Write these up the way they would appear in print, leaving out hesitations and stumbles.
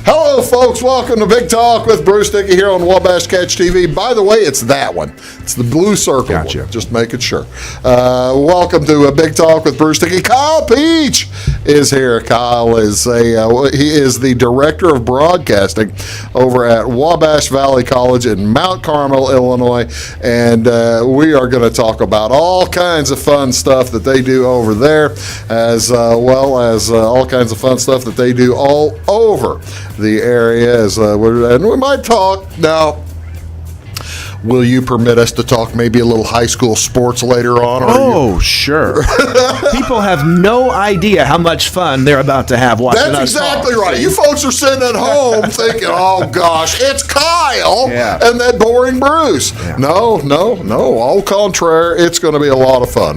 Hello, folks. Welcome to Big Talk with Bruce Dickey here on Wabash Catch TV. By the way, it's that one. It's the blue circle Gotcha. one. Just making sure. Welcome to Big Talk with Bruce Dickey. Kyle Peach is here. Kyle is he is the director of broadcasting over at Wabash Valley College in Mount Carmel, Illinois, and we are going to talk about all kinds of fun stuff that they do over there, as well as all kinds of fun stuff that they do all over the area, and we might talk now. Will you permit us to talk maybe a little high school sports later on? Oh, sure. People have no idea how much fun they're about to have watching That's us exactly talk. right. You folks are sitting at home thinking, oh, gosh, it's Kyle and that boring Bruce. Yeah. No. Au contraire, it's going to be a lot of fun.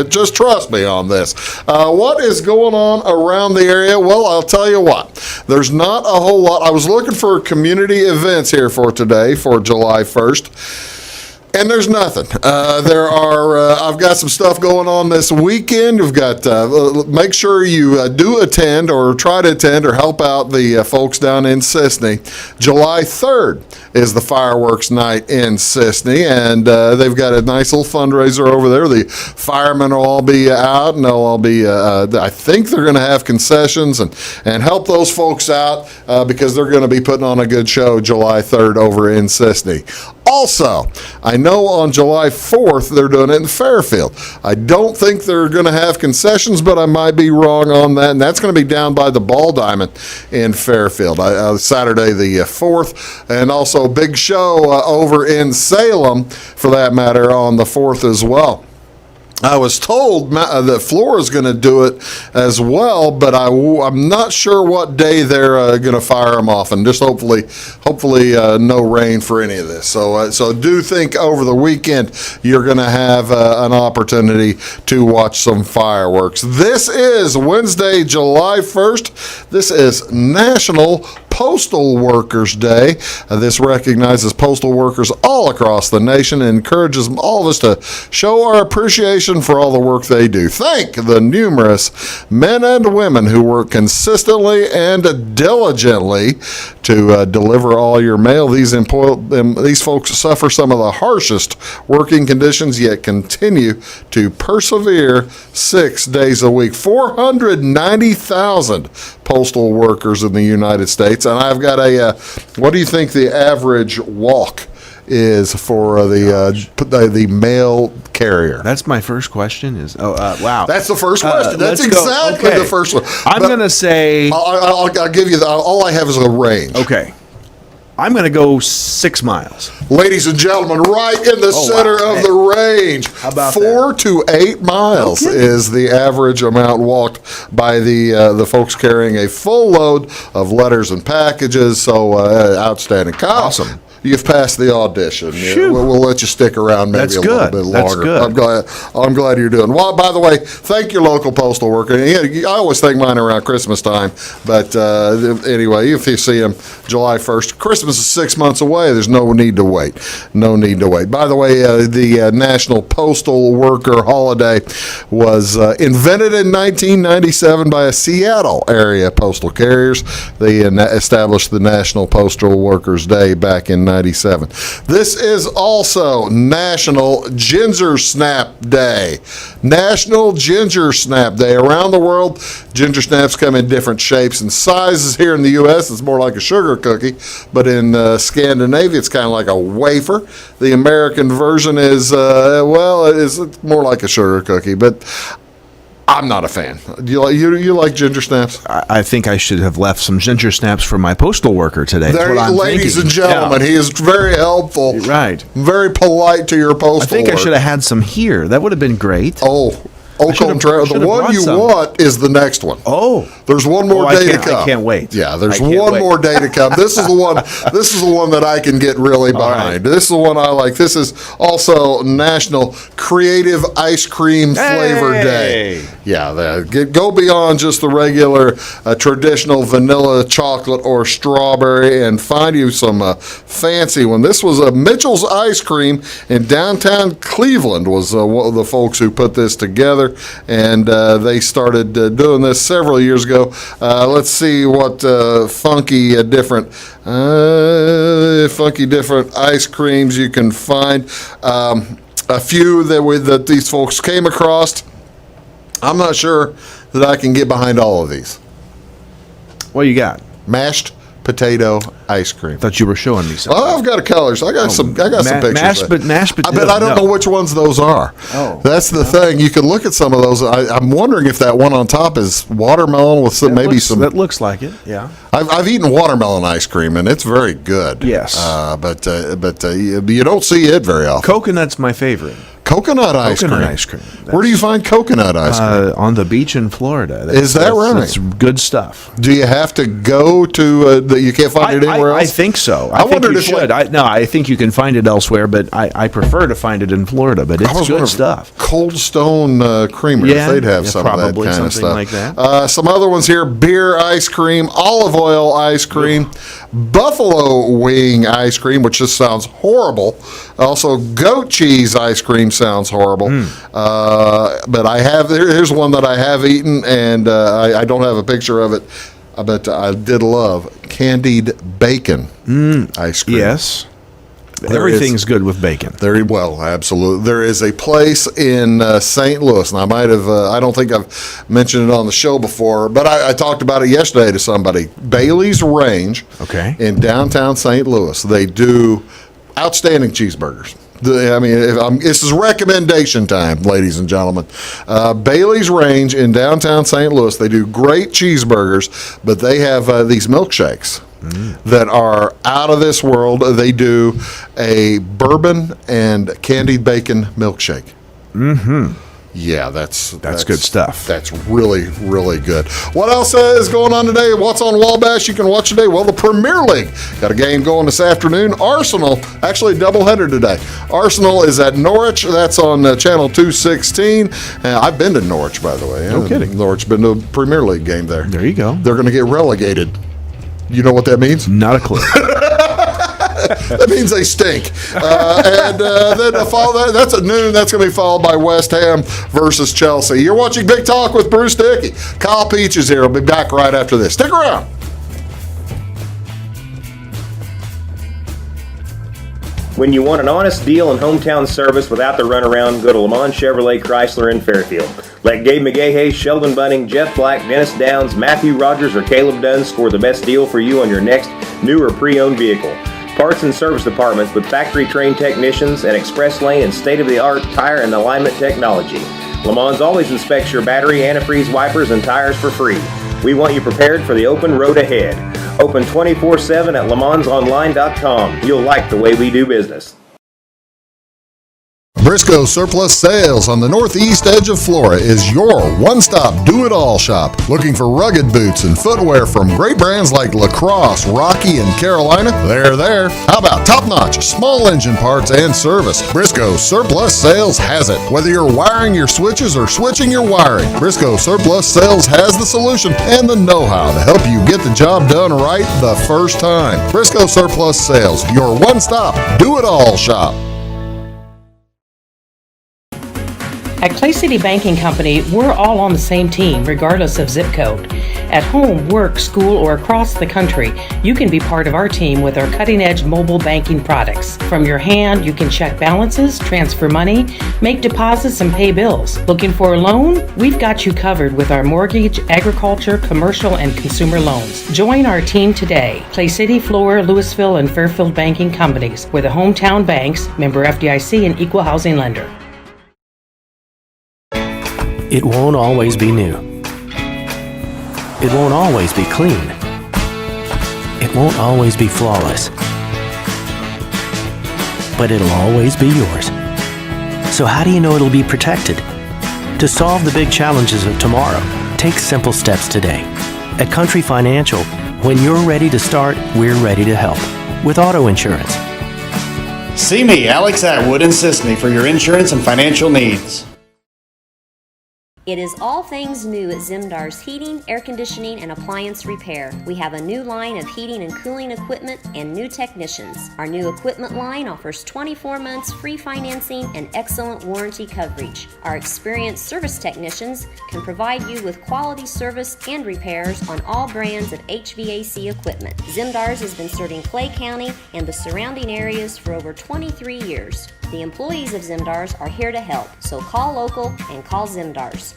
Just trust me on this. What is going on around the area? Well, I'll tell you what. There's not a whole lot. I was looking for community events here for today, for July 1st. And there's nothing. I've got some stuff going on this weekend. We've got, make sure you do attend or try to attend or help out the folks down in Sisney. July 3rd is the fireworks night in Sisney, and they've got a nice little fundraiser over there. The firemen will all be out, and they'll all be, I think they're going to have concessions and help those folks out because they're going to be putting on a good show July 3rd over in Sisney. Also, I know on July 4th they're doing it in Fairfield. I don't think they're going to have concessions, but I might be wrong on that. And that's going to be down by the Ball Diamond in Fairfield, Saturday the 4th. And also a big show over in Salem, for that matter, on the 4th as well. I was told that Flora's going to do it as well, but I'm not sure what day they're going to fire them off, and just hopefully no rain for any of this. So do think over the weekend you're going to have an opportunity to watch some fireworks. This is Wednesday, July 1st. This is National Postal Workers Day. This recognizes postal workers all across the nation and encourages all of us to show our appreciation for all the work they do. Thank the numerous men and women who work consistently and diligently to deliver all your mail. These folks suffer some of the harshest working conditions, yet continue to persevere 6 days a week. 490,000 postal workers in the United States. And I've got what do you think the average walk is for the mail carrier? That's my first question. Wow. That's the first question. That's exactly the first one. I'm going to say... I'll give you all I have is a range. Okay. I'm going to go 6 miles. Ladies and gentlemen, right in the center of the range. How about 4 to 8 miles is the average amount walked by the folks carrying a full load of letters and packages. So outstanding. Kyle, awesome. You've passed the audition. We'll let you stick around maybe a little bit longer. That's good. I'm glad you're doing well. By the way, thank your local postal worker. I always thank mine around Christmas time. But anyway, if you see them July 1st, Christmas is 6 months away. There's no need to wait. No need to wait. By the way, the National Postal Worker Holiday was invented in 1997 by a Seattle area postal carriers. They established the National Postal Workers Day back in 97. This is also National Ginger Snap Day. National Ginger Snap Day. Around the world, ginger snaps come in different shapes and sizes. Here in the U.S., it's more like a sugar cookie, but in Scandinavia, it's kind of like a wafer. The American version is, it's more like a sugar cookie, but I'm not a fan. Do you like ginger snaps? I think I should have left some ginger snaps for my postal worker today. Ladies and gentlemen, he is very helpful. Right. Very polite to your postal I think worker. I should have had some here. That would have been great. The one you want is the next one. There's one more day to come. I can't wait. Yeah, there's one more day to come. This is the one. This is the one that I can get really behind. This is the one I like. This is also National Creative Ice Cream Flavor Day. Yeah, go beyond just the regular traditional vanilla, chocolate, or strawberry, and find you some fancy one. This was Mitchell's Ice Cream in downtown Cleveland. Was one of the folks who put this together. together, and they started doing this several years ago. Let's see what funky different ice creams you can find. A few that these folks came across. I'm not sure that I can get behind all of these. What you got? Mashed potato ice cream. Thought you were showing me something. Oh, I've got a colors. I got some pictures. Mashed potato. But I don't know which ones those are. Oh, that's the thing. You can look at some of those. I'm wondering if that one on top is watermelon with some some. That looks like it. Yeah. I've eaten watermelon ice cream and it's very good. Yes. But you don't see it very often. Coconut's my favorite. Coconut ice cream. Where do you find coconut ice cream? On the beach in Florida. Is that right? That's good stuff. Do you have to go to you can't find it anywhere else? I think so. I think you should. I think you can find it elsewhere, but I prefer to find it in Florida. But it's good stuff. Cold Stone Creamer, if they'd have some of that kind of stuff. Like that. Some other ones here: beer ice cream, olive oil ice cream, buffalo wing ice cream, which just sounds horrible. Also, goat cheese ice cream sounds horrible. But here's one that I have eaten, and I don't have a picture of it. But I did love candied bacon ice cream. Yes. Everything's good with bacon. Very well, absolutely. There is a place in St. Louis, and I don't think I've mentioned it on the show before, but I talked about it yesterday to somebody. Bailey's Range in downtown St. Louis. They do outstanding cheeseburgers. This is recommendation time, ladies and gentlemen. Bailey's Range in downtown St. Louis. They do great cheeseburgers, but they have these milkshakes that are out of this world. They do a bourbon and candied bacon milkshake. Yeah, that's good stuff. That's really, really good. What else is going on today? What's on Wabash you can watch today? Well, the Premier League. Got a game going this afternoon. Arsenal, actually doubleheader today. Arsenal is at Norwich. That's on channel 216. I've been to Norwich, by the way. No kidding. Norwich, been to a Premier League game there. There you go. They're going to get relegated. You know what that means? Not a clue. That means they stink. And then that's at noon. That's going to be followed by West Ham versus Chelsea. You're watching Big Talk with Bruce Dickey. Kyle Peach is here. I'll be back right after this. Stick around. When you want an honest deal and hometown service without the runaround, go to Lamont Chevrolet Chrysler in Fairfield. Let Gabe McGahey, Sheldon Bunning, Jeff Black, Dennis Downs, Matthew Rogers, or Caleb Dunn score the best deal for you on your next new or pre-owned vehicle. Parts and service departments with factory-trained technicians and express lane and state-of-the-art tire and alignment technology. Lamont always inspects your battery, antifreeze, wipers, and tires for free. We want you prepared for the open road ahead. Open 24/7 at LaMonsOnline.com. You'll like the way we do business. Briscoe Surplus Sales on the northeast edge of Flora is your one-stop do-it-all shop. Looking for rugged boots and footwear from great brands like Lacrosse, Rocky, and Carolina? They're there. How about top-notch small engine parts and service? Briscoe Surplus Sales has it. Whether you're wiring your switches or switching your wiring, Briscoe Surplus Sales has the solution and the know-how to help you get the job done right the first time. Briscoe Surplus Sales, your one-stop do-it-all shop. At Clay City Banking Company, we're all on the same team, regardless of zip code. At home, work, school, or across the country, you can be part of our team with our cutting-edge mobile banking products. From your hand, you can check balances, transfer money, make deposits, and pay bills. Looking for a loan? We've got you covered with our mortgage, agriculture, commercial, and consumer loans. Join our team today. Clay City, Flora, Louisville, and Fairfield Banking Companies. We're the hometown banks, member FDIC, and equal housing lender. It won't always be new. It won't always be clean. It won't always be flawless. But it'll always be yours. So how do you know it'll be protected? To solve the big challenges of tomorrow, take simple steps today. At Country Financial, when you're ready to start, we're ready to help. With auto insurance. See me, Alex Atwood, in Sisney for your insurance and financial needs. It is all things new at Zimdar's Heating, Air Conditioning, and Appliance Repair. We have a new line of heating and cooling equipment and new technicians. Our new equipment line offers 24 months free financing and excellent warranty coverage. Our experienced service technicians can provide you with quality service and repairs on all brands of HVAC equipment. Zimdar's has been serving Clay County and the surrounding areas for over 23 years. The employees of Zimdar's are here to help, so call local and call Zimdar's.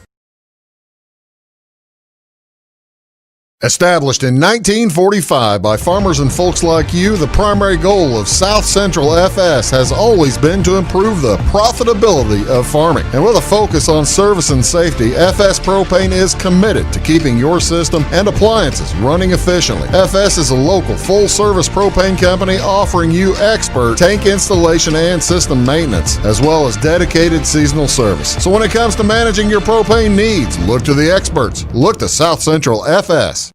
Established in 1945 by farmers and folks like you, the primary goal of South Central FS has always been to improve the profitability of farming. And with a focus on service and safety, FS Propane is committed to keeping your system and appliances running efficiently. FS is a local full-service propane company offering you expert tank installation and system maintenance, as well as dedicated seasonal service. So when it comes to managing your propane needs, look to the experts. Look to South Central FS.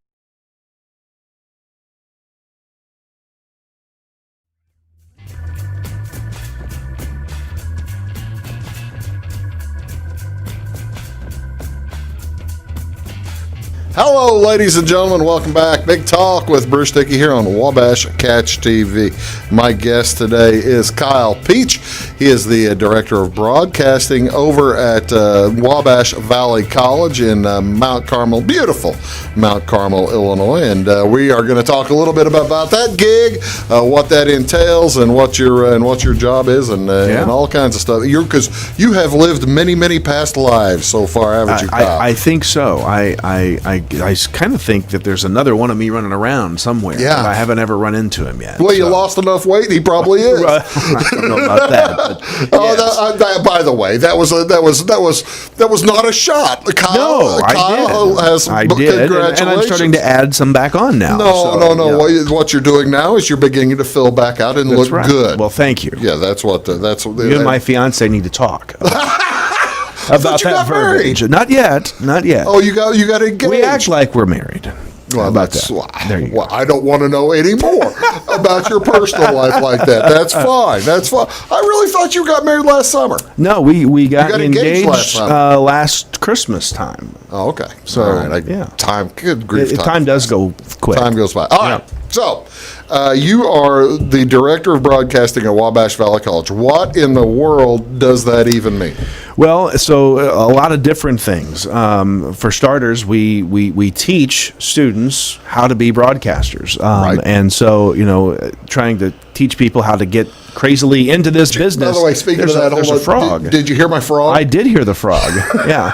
Hello, ladies and gentlemen. Welcome back. Big Talk with Bruce Dickey here on Wabash Catch TV. My guest today is Kyle Peach. He is the Director of Broadcasting over at Wabash Valley College in Mount Carmel, beautiful Mount Carmel, Illinois. And we are going to talk a little bit about that gig, what that entails, and what your job is, and all kinds of stuff. Because you have lived many past lives so far, haven't you, Kyle? I think so. I kind of think that there's another one of me running around somewhere. Yeah. But I haven't ever run into him yet. Well, you lost enough weight. He probably is. I don't know about that. But yes. By the way, that was not a shot. Kyle, I did. Congratulations. And I'm starting to add some back on now. No. Yeah. What you're doing now is you're beginning to fill back out and That's look right. good. Well, thank you. Yeah, that's what. You and my fiance need to talk. About you that got married. verbiage. Not yet. Oh, you got engaged. We act like we're married. Well, that's there you go. I don't want to know any more about your personal life like that. That's fine. I really thought you got married last summer. No, we got engaged engaged last Christmas time. Oh, okay. So, all right. yeah. Good grief. Time does go quick. Time goes by. All right. So, you are the Director of Broadcasting at Wabash Valley College. What in the world does that even mean? Well, so a lot of different things. For starters, we teach students how to be broadcasters. Right. And so, trying to teach people how to get crazily into this business. By the way, speaking of that, there's a frog. Did you hear my frog? I did hear the frog. Yeah.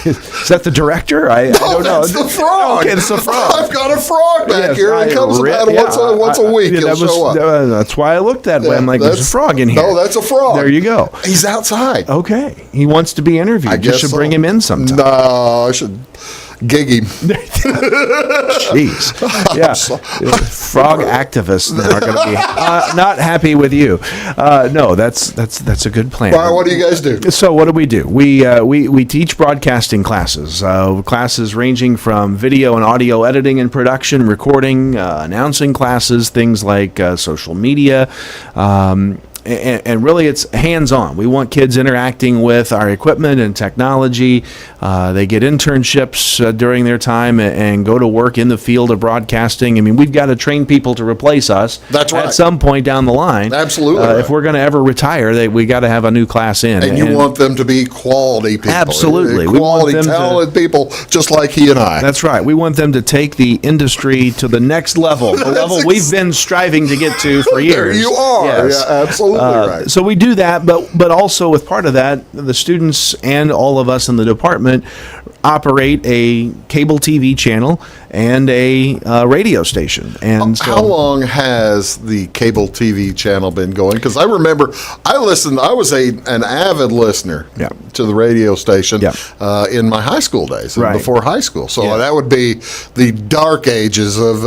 Is that the director? I don't know. That's the frog. Okay, it's the frog. I've got a frog back here. He comes about once a week. Yeah, He'll show up. That's why I looked that way. I'm like, there's a frog in here. No, that's a frog. There you go. He's outside. Okay. He wants to be interviewed. I guess should bring him in sometime. No, I should gig him. Jeez. Yeah. Frog activists now are going to be not happy with you. No, that's a good plan. All right, what do you guys do? So what do? We teach broadcasting classes. Classes ranging from video and audio editing and production, recording, announcing classes, things like social media. And really, it's hands-on. We want kids interacting with our equipment and technology. They get internships during their time and go to work in the field of broadcasting. I mean, we've got to train people to replace us. That's right. At some point down the line. Absolutely. Right. If we're going to ever retire, we got to have a new class in. And you want them to be quality people. Absolutely. Quality, talented people, just like he and I. That's right. We want them to take the industry to the next level, the level we've been striving to get to for years. There you are. Yes. Yeah, absolutely right. So we do that, but also with part of that, the students and all of us in the department operate a cable TV channel and a radio station. And so, how long has the cable TV channel been going? Because I remember I was an avid listener to the radio station in my high school days, before high school. So that would be the dark ages of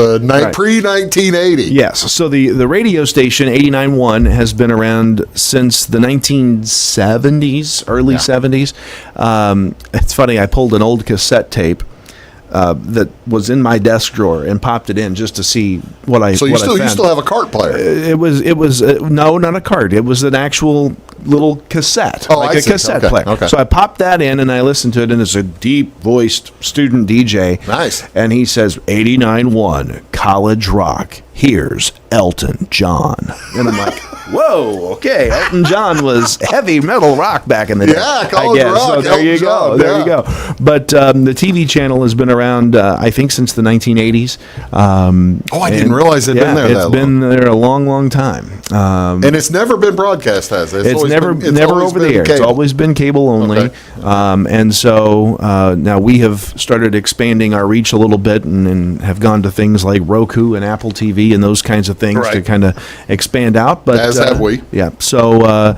pre-1980. Yes. So the radio station 89.1 has been around since the 1970s, early 70s. It's funny, I pulled an old cassette tape that was in my desk drawer and popped it in just to see what I. So you still have a cart player? It was no, not a cart. It was an actual little cassette, Oh, like I a see. cassette Okay, player. okay. So I popped that in and I listened to it, and it's a deep-voiced student DJ. Nice. And he says, 89.1 College Rock. Here's Elton John. And I'm like, whoa, okay. Elton John was heavy metal rock back in the day. Yeah, college I guess. rock, So there Elton you go. John, There yeah. you go. But the TV channel has been around, I think, since the 1980s. I didn't realize it'd been there that It's been there a long, long time. And it's never been broadcast, has it? It's always never been- never always over the been air. It's cable. always been cable only. Okay. And so now we have started expanding our reach a little bit and have gone to things like Roku and Apple TV and those kinds of things to Right. kind of expand out. But As have we. Yeah. So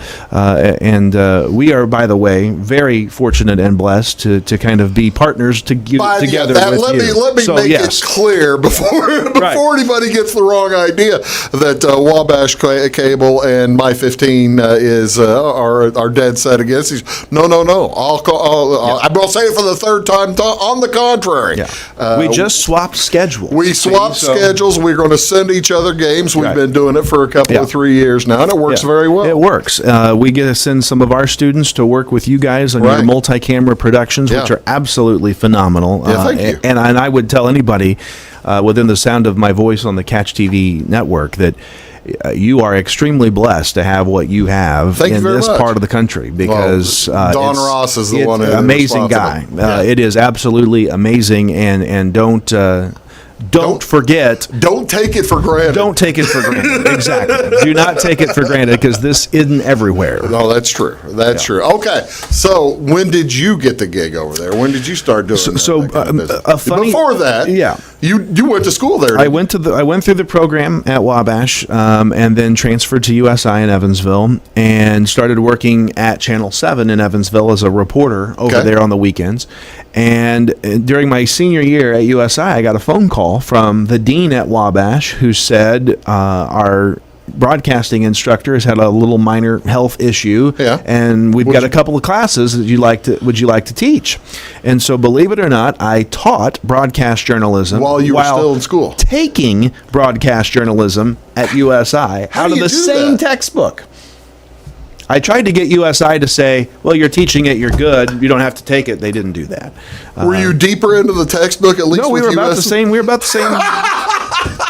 we are, by the way, very fortunate and blessed to kind of be partners together with let you. me So, make yes. it clear before anybody gets the wrong idea that Wabash Cable and My 15 are dead set against these. No. I'm going to say it for the third time. On the contrary, Yeah. We just swapped schedules. we swapped schedules. We're going to send each other games. We've Right. been doing it for a couple of 3 years now, and it works Yeah. very well. It works. We get to send some of our students to work with you guys on Right. your multi-camera productions, which Yeah. are absolutely phenomenal. Yeah, thank you. And I would tell anybody within the sound of my voice on the Catch TV network that you are extremely blessed to have what you have Thank you in very this much. part of the country because Don it's- Ross is the it's one who's an amazing guy. responsible. Yeah. It is absolutely amazing, and don't forget. Don't take it for granted. Don't take it for granted. Exactly. Do not take it for granted because this isn't everywhere. No, that's true. That's true. Okay, so when did you get the gig over there? When did you start doing that kind of business? a funny- Before that, Yeah. you went to school there. I went through the program at Wabash, and then transferred to USI in Evansville, and started working at Channel 7 in Evansville as a reporter over Okay. there on the weekends. And during my senior year at USI, I got a phone call from the dean at Wabash who said our broadcasting instructor has had a little minor health issue, Yeah. and we've got a couple of classes that would you like to teach? And so, believe it or not, I taught broadcast journalism While you were still in school. taking broadcast journalism at USI How out do of you the do same that? textbook. I tried to get USI to say, well, you're teaching it, you're good, you don't have to take it. They didn't do that. Were you deeper into the textbook at least? No, we with were about US? the same. We were about the same.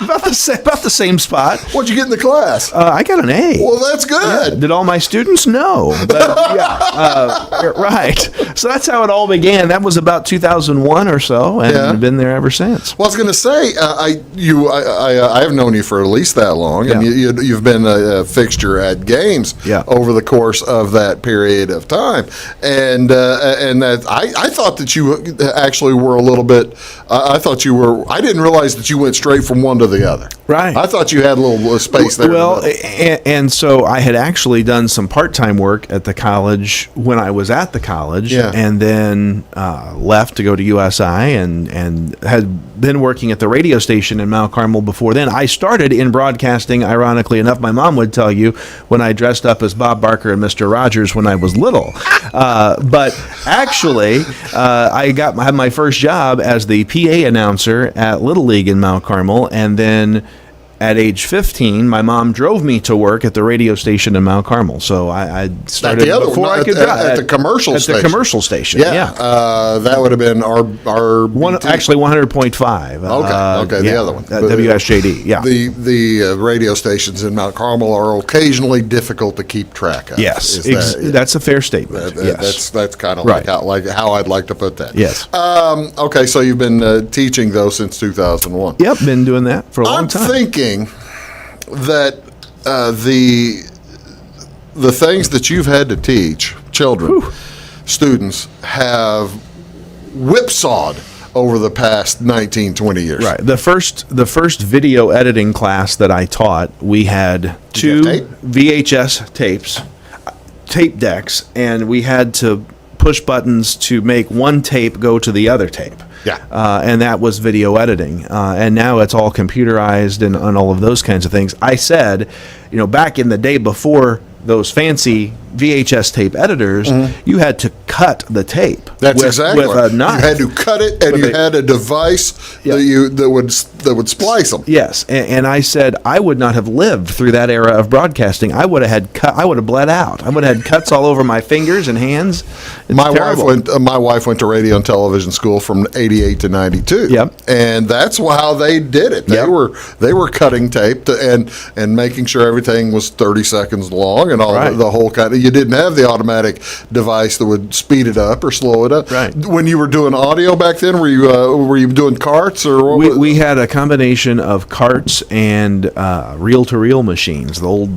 about the same spot. What'd you get in the class? I got an A. Well, that's good. Did all my students? No. But, right. So that's how it all began. That was about 2001 or so, and Yeah. I've been there ever since. Well, I was going to say, I have known you for at least that long, and Yeah. you've been a fixture at games over the course of that period of time, and that I thought that you actually were a little bit. I thought you were. I didn't realize that you went straight from one to the other. Right. I thought you had a little space there. Well, and so I had actually done some part-time work at the college when I was at the college, Yeah. and then left to go to USI and had been working at the radio station in Mount Carmel before then. I started in broadcasting, ironically enough. My mom would tell you when I dressed up as Bob Barker and Mr. Rogers when I was little. But actually, I had my first job as the PA announcer at Little League in Mount Carmel, and then at age 15, my mom drove me to work at the radio station in Mount Carmel. So I started At the other before one, I could at drive. the commercial station. At the commercial station, Yeah, that would have been our actually 100.5. Okay, the other one. WSJD, yeah. The radio stations in Mount Carmel are occasionally difficult to keep track of. Yes, Is that- that's a fair statement. Yes. That's kind of Right. like how I'd like to put that. Yes. Okay, so you've been teaching though since 2001. Yep, been doing that for a long I'm time. thinking that the things that you've had to teach children, students, have whipsawed over the past 19, 20 years. Right. The first video editing class that I taught, we had you two have tape? VHS tapes, tape decks, and we had to push buttons to make one tape go to the other tape. Yeah. And that was video editing. And now it's all computerized and all of those kinds of things. I said, back in the day before those fancy VHS tape editors, you had to cut the tape. That's with, exactly with right. a knife. You had to cut it, and you had a device that would splice them. Yes, and I said I would not have lived through that era of broadcasting. I would have bled out. I would have had cuts all over my fingers and hands. My wife went to radio and television school from 88 to 92. Yep. And that's how they did it. They were cutting tape and making sure everything was 30 seconds long and all the whole kind of. You didn't have the automatic device that would speed it up or slow it up. Right. When you were doing audio back then, were you doing carts or what? We had a combination of carts and reel-to-reel machines. The old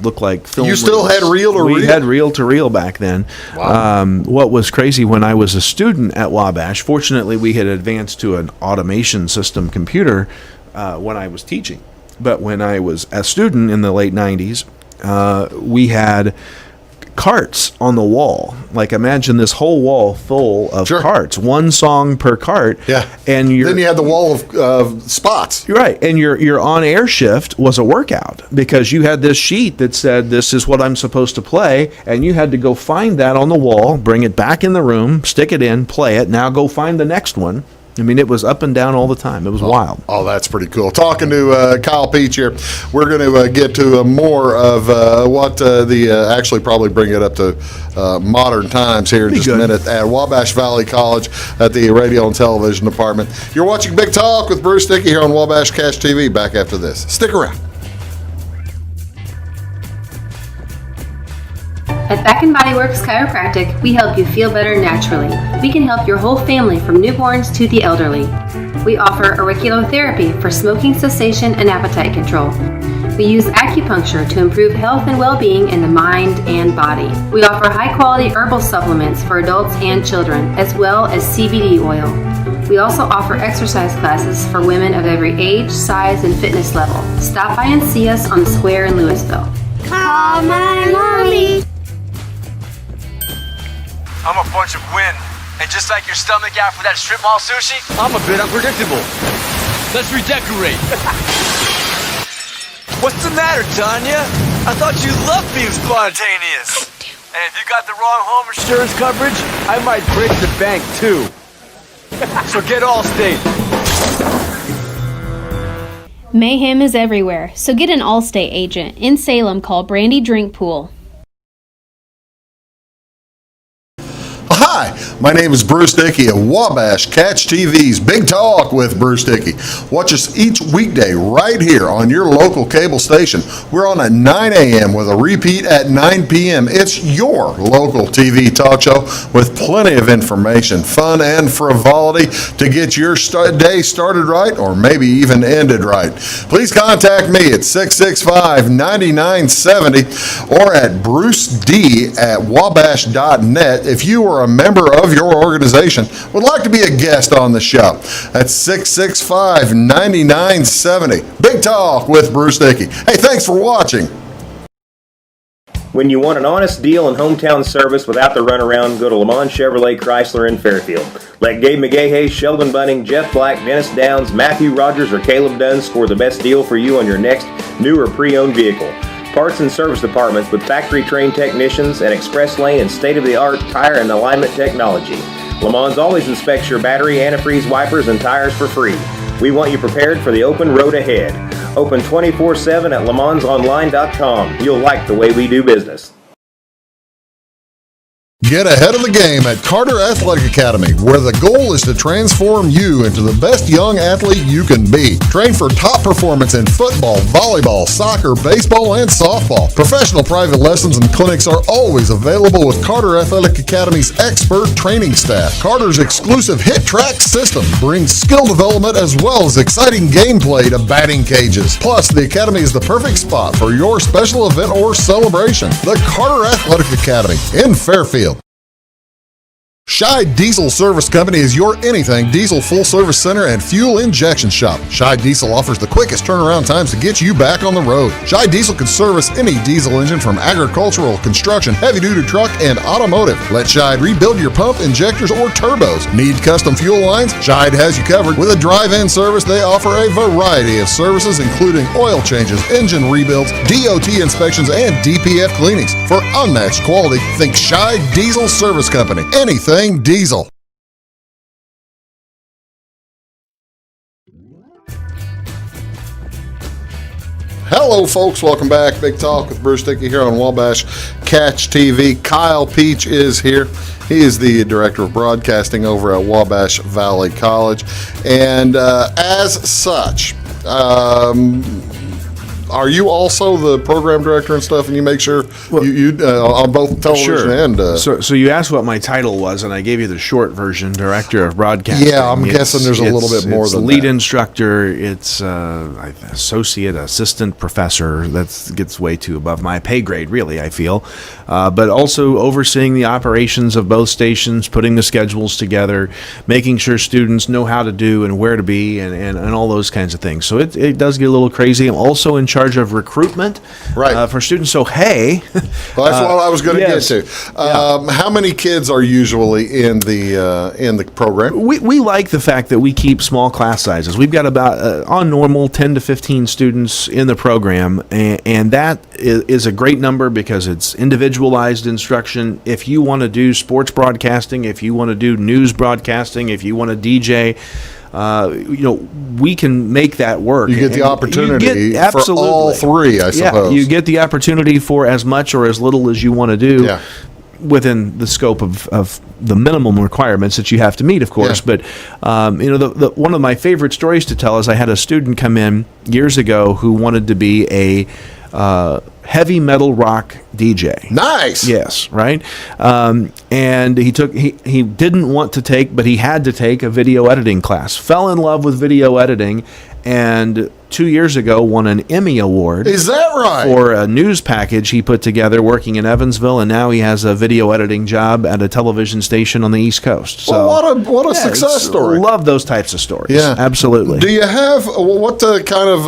look like film. You still had reel-to-reel? We had reel-to-reel back then. Wow. What was crazy when I was a student at Wabash, fortunately we had advanced to an automation system computer when I was teaching. But when I was a student in the late 90s, we had carts on the wall. Like, imagine this whole wall full of carts, one song per cart. Yeah. And then you had the wall of spots. Right. And your on-air shift was a workout because you had this sheet that said, this is what I'm supposed to play. And you had to go find that on the wall, bring it back in the room, stick it in, play it. Now go find the next one. I mean, it was up and down all the time. It was wild. Oh, that's pretty cool. Talking to Kyle Peach here, we're going to get to more of what actually probably bring it up to modern times here in just a minute at Wabash Valley College at the radio and television department. You're watching Big Talk with Bruce Dickey here on Wabash Catch TV. Back after this. Stick around. At Back & Body Works Chiropractic, we help you feel better naturally. We can help your whole family from newborns to the elderly. We offer auriculotherapy for smoking cessation and appetite control. We use acupuncture to improve health and well-being in the mind and body. We offer high-quality herbal supplements for adults and children, as well as CBD oil. We also offer exercise classes for women of every age, size, and fitness level. Stop by and see us on the square in Louisville. Call my mommy. I'm a bunch of wind, and just like your stomach after that strip mall sushi, I'm a bit unpredictable. Let's redecorate. What's the matter, Tanya? I thought you loved being spontaneous. And if you got the wrong home insurance coverage, I might break the bank too. So get Allstate. Mayhem is everywhere, so get an Allstate agent. In Salem, call Brandy Drinkpool. Hi, my name is Bruce Dickey of Wabash Catch TV's Big Talk with Bruce Dickey. Watch us each weekday right here on your local cable station. We're on at 9 a.m. with a repeat at 9 p.m. It's your local TV talk show with plenty of information, fun, and frivolity to get your day started right or maybe even ended right. Please contact me at 665-9970 or at bruced@wabash.net if you are a member of your organization would like to be a guest on the show. That's 665-9970. Big Talk with Bruce Dickey. Hey, thanks for watching. When you want an honest deal and hometown service without the runaround, go to Lamont Chevrolet Chrysler in Fairfield. Let Gabe McGahey, Sheldon Bunning, Jeff Black, Dennis Downs, Matthew Rogers, or Caleb Dunn score the best deal for you on your next new or pre-owned vehicle. Parts and service departments with factory-trained technicians and express lane and state-of-the-art tire and alignment technology. Lamont always inspects your battery, antifreeze, wipers, and tires for free. We want you prepared for the open road ahead. Open 24/7 at LeMansOnline.com. You'll like the way we do business. Get ahead of the game at Carter Athletic Academy, where the goal is to transform you into the best young athlete you can be. Train for top performance in football, volleyball, soccer, baseball, and softball. Professional private lessons and clinics are always available with Carter Athletic Academy's expert training staff. Carter's exclusive Hit Track system brings skill development as well as exciting gameplay to batting cages. Plus, the Academy is the perfect spot for your special event or celebration. The Carter Athletic Academy in Fairfield. Scheid Diesel Service Company is your anything diesel full-service center and fuel injection shop. Scheid Diesel offers the quickest turnaround times to get you back on the road. Scheid Diesel can service any diesel engine from agricultural, construction, heavy-duty truck, and automotive. Let Scheid rebuild your pump, injectors, or turbos. Need custom fuel lines? Scheid has you covered. With a drive-in service, they offer a variety of services, including oil changes, engine rebuilds, DOT inspections, and DPF cleanings. For unmatched quality, think Scheid Diesel Service Company. Anything diesel. Hello, folks. Welcome back. Big Talk with Bruce Dickey here on Wabash Catch TV. Kyle Peach is here. He is the Director of Broadcasting over at Wabash Valley College. And as such, are you also the program director and stuff, and you make sure you on both television and... So you asked what my title was, and I gave you the short version, Director of Broadcasting. Yeah, I'm guessing there's a little bit more than lead that. Instructor, it's associate, assistant professor. That gets way too above my pay grade, really, I feel. But also overseeing the operations of both stations, putting the schedules together, making sure students know how to do and where to be, and all those kinds of things. So it does get a little crazy. I'm also in charge of recruitment for students. So, hey. Well, that's what I was going to yes. get to. How many kids are usually in the program? We like the fact that we keep small class sizes. We've got about, on normal, 10 to 15 students in the program, and that is a great number because it's individualized instruction. If you want to do sports broadcasting, if you want to do news broadcasting, if you want to DJ, we can make that work. You get the opportunity for all three, I suppose. Yeah, you get the opportunity for as much or as little as you want to do within the scope of the minimum requirements that you have to meet, of course. But, one of my favorite stories to tell is I had a student come in years ago who wanted to be a heavy metal rock DJ. Nice. Yes, right. And he didn't want to take, but he had to take a video editing class. Fell in love with video editing, and 2 years ago won an Emmy Award. Is that right? For a news package he put together working in Evansville, and now he has a video editing job at a television station on the East Coast. So, well, what a success story. Love those types of stories. Yeah, absolutely. Do you have what kind of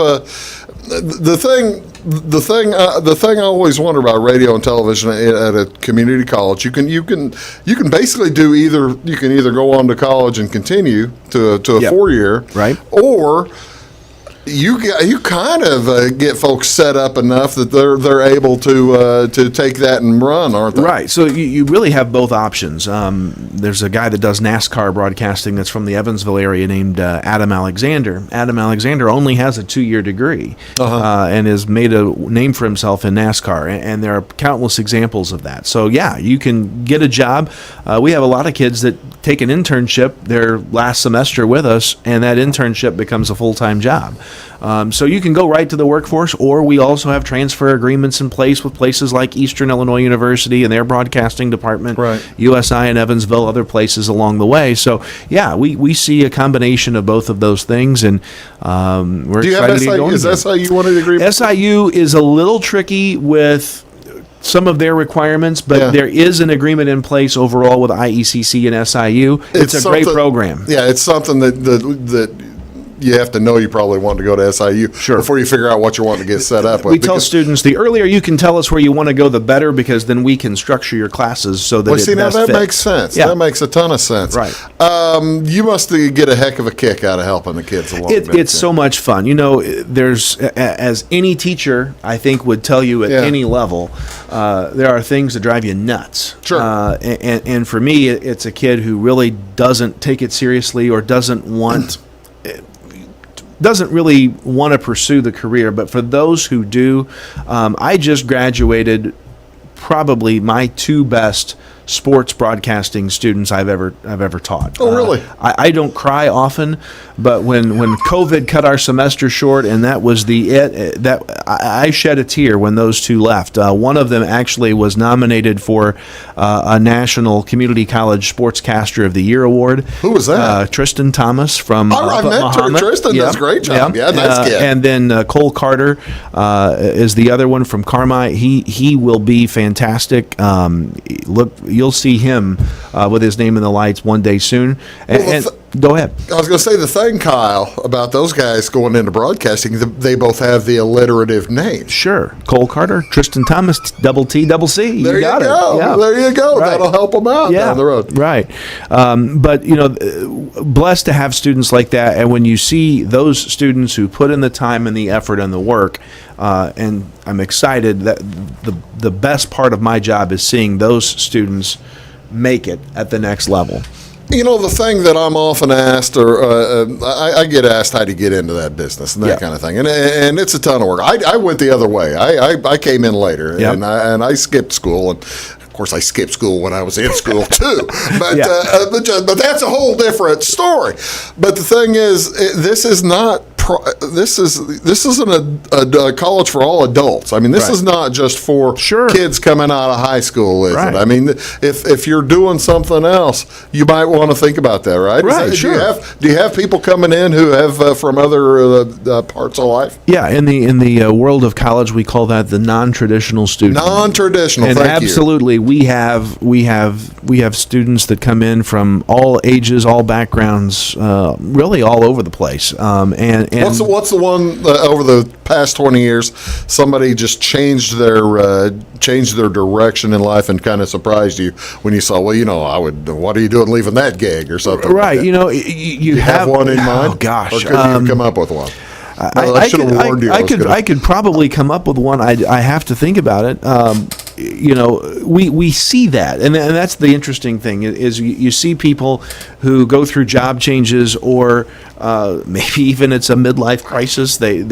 the thing I always wonder about radio and television at a community college? You can basically do either. You can either go on to college and continue to a 4-year, right, or you kind of get folks set up enough that they're able to take that and run, aren't they? Right. So you really have both options. There's a guy that does NASCAR broadcasting that's from the Evansville area named Adam Alexander. Adam Alexander only has a 2-year degree and has made a name for himself in NASCAR, and there are countless examples of that. So yeah, you can get a job. We have a lot of kids that take an internship their last semester with us, and that internship becomes a full-time job. So you can go right to the workforce, or we also have transfer agreements in place with places like Eastern Illinois University and their broadcasting department, USI in Evansville, other places along the way. So yeah, we see a combination of both of those things, and we're excited to get going. Is SIU one of the agreements? SIU is a little tricky with some of their requirements, but there is an agreement in place overall with IECC and SIU. It's a great program. Yeah, it's something that you have to know you probably want to go to SIU before you figure out what you want to get set up with. We tell students the earlier you can tell us where you want to go, the better, because then we can structure your classes so that that makes sense. Yeah. That makes a ton of sense. Right. You must get a heck of a kick out of helping the kids along. It's so much fun. There's, as any teacher, I think, would tell you at any level, there are things that drive you nuts. Sure. And for me, it's a kid who really doesn't take it seriously or doesn't really want to pursue the career. But for those who do, I just graduated probably my 2 best sports broadcasting students I've ever taught. Oh, really? I don't cry often, but when COVID cut our semester short, and that was I shed a tear when those 2 left. One of them actually was nominated for a National Community College Sportscaster of the Year award. Who was that? Tristan Thomas from I met Tristan. Does a great job. Yeah, nice kid. And then Cole Carter is the other one from Carmel. He will be fantastic. you'll see him with his name in the lights one day soon. And go ahead. I was going to say the thing, Kyle, about those guys going into broadcasting, they both have the alliterative names. Sure. Cole Carter, Tristan Thomas, double T, double C. There you got go. It. Yeah. There you go. Right. That'll help them out down the road. Right. But, blessed to have students like that. And when you see those students who put in the time and the effort and the work, and I'm excited that the best part of my job is seeing those students make it at the next level. The thing that I'm often asked, or I get asked how to get into that business and that kind of thing, and it's a ton of work. I went the other way. I came in later, and I skipped school, and of course I skipped school when I was in school too. But that's a whole different story. But the thing is, this is not. This isn't a college for all adults. I mean, this is not just for kids coming out of high school, is it? I mean, if you're doing something else, you might want to think about that, right? Right, sure. Do you have people coming in who have from other parts of life? Yeah, in the world of college, we call that the non-traditional student. Non-traditional, and thank absolutely, you. we have students that come in from all ages, all backgrounds, really all over the place, and what's the one over the past 20 years? Somebody just changed their direction in life and kind of surprised you when you saw. What are you doing leaving that gig or something? Right. Like that? You have one in mind. Oh gosh, or could you come up with one? I should have warned you. I could probably come up with one. I have to think about it. We see that, and that's the interesting thing is you see people who go through job changes, or maybe even it's a midlife crisis. They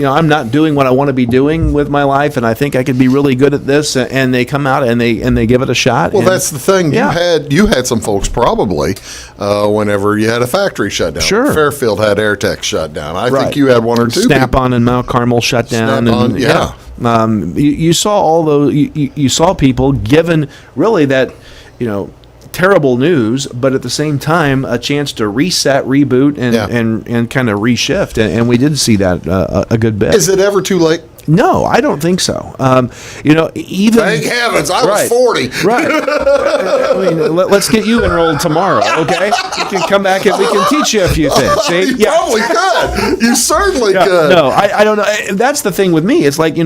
I'm not doing what I want to be doing with my life, and I think I could be really good at this, and they come out and they give it a shot. Well, that's the thing. You had some folks probably whenever you had a factory shut down. Sure. Fairfield had Airtech shut down. I think you had one or two. Snap-on and Mount Carmel shut down. Snap-on, you saw all those. You saw people given really that terrible news, but at the same time a chance to reset, reboot, and kind of reshift, and we did see that a good bit. Is it ever too late? No, I don't think so. Even thank heavens, I was 40. Right. I mean, let's get you enrolled tomorrow, okay? You can come back and we can teach you a few things. See? You probably could. You certainly could. No, I don't know. That's the thing with me. It's like,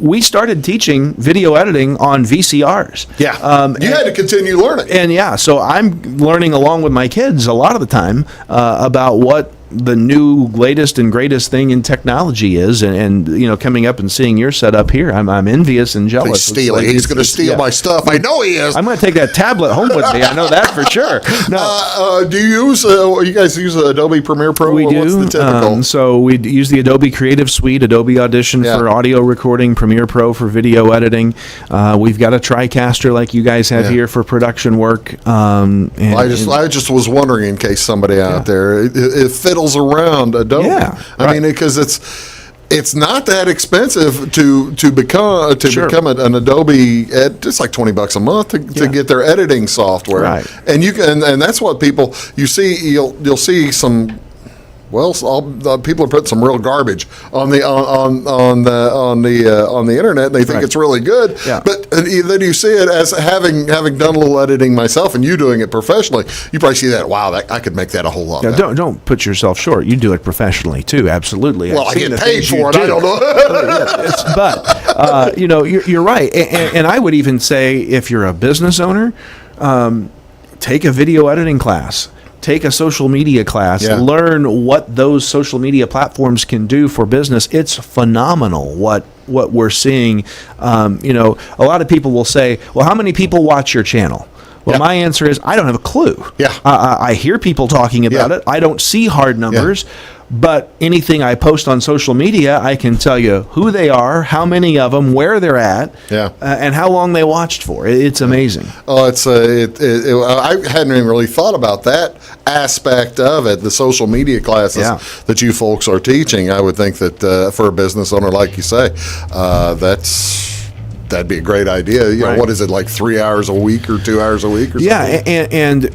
we started teaching video editing on VCRs. Yeah. You had to continue learning. And so I'm learning along with my kids a lot of the time about what the new latest and greatest thing in technology is, and coming up and seeing your setup here, I'm envious and jealous. He's going to steal my stuff. I know he is. I'm going to take that tablet home with me. I know that for sure. No. Do you use? You guys use Adobe Premiere Pro? We do. What's the typical? So we use the Adobe Creative Suite, Adobe Audition for audio recording, Premiere Pro for video editing. We've got a TriCaster like you guys have here for production work. I just was wondering, in case somebody out there it fiddles around Adobe. I mean, because it's not that expensive to become an Adobe. It's like $20 a month to get their editing software, and you can, and that's what people you see. You'll see some. Well, people are putting some real garbage on the internet, and they think it's really good. But then you see it as having done a little editing myself, and you doing it professionally. You probably see that. Wow, I could make that a whole lot better. Don't put yourself short. You do it professionally too. Absolutely. Well, I get paid for it. I don't know. But you're right, and I would even say if you're a business owner, take a video editing class. Take a social media class, learn what those social media platforms can do for business. It's phenomenal what we're seeing. A lot of people will say, well, how many people watch your channel? Well, my answer is I don't have a clue. I hear people talking about it. I don't see hard numbers. But anything I post on social media, I can tell you who they are, how many of them, where they're at, and how long they watched for. It's amazing. Oh, I hadn't even really thought about that aspect of it, the social media classes that you folks are teaching. I would think that for a business owner, like you say, that'd be a great idea. What is it, like 3 hours a week or 2 hours a week or something? And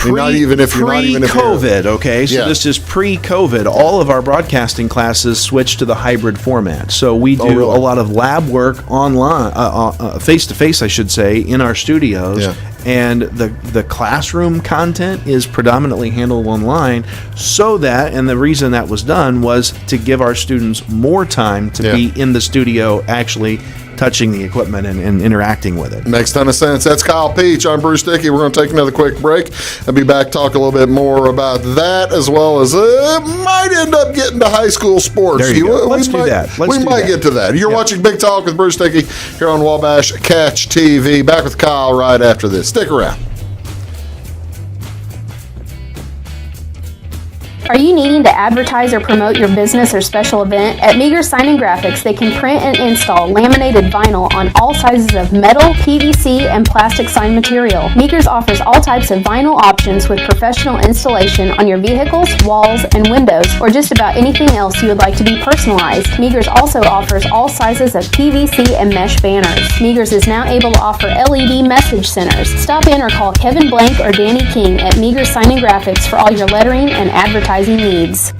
not even if you're pre-COVID, okay? So this is pre-COVID. All of our broadcasting classes switched to the hybrid format. So we do a lot of lab work online, face-to-face, I should say, in our studios. Yeah. And the classroom content is predominantly handled online, so that, and the reason that was done was to give our students more time to be in the studio actually touching the equipment and interacting with it. Makes a ton of sense. That's Kyle Peach. I'm Bruce Dickey. We're going to take another quick break. I'll be back, talk a little bit more about that, as well as might end up getting to high school sports. There you go. Let's do that. We might get to that. You're watching Big Talk with Bruce Dickey here on Wabash Catch TV. Back with Kyle right after this. Stick around. Are you needing to advertise or promote your business or special event? At Meager Sign and Graphics, they can print and install laminated vinyl on all sizes of metal, PVC, and plastic sign material. Meager's offers all types of vinyl options with professional installation on your vehicles, walls, and windows, or just about anything else you would like to be personalized. Meager's also offers all sizes of PVC and mesh banners. Meager's is now able to offer LED message centers. Stop in or call Kevin Blank or Danny King at Meager Sign and Graphics for all your lettering and advertising needs.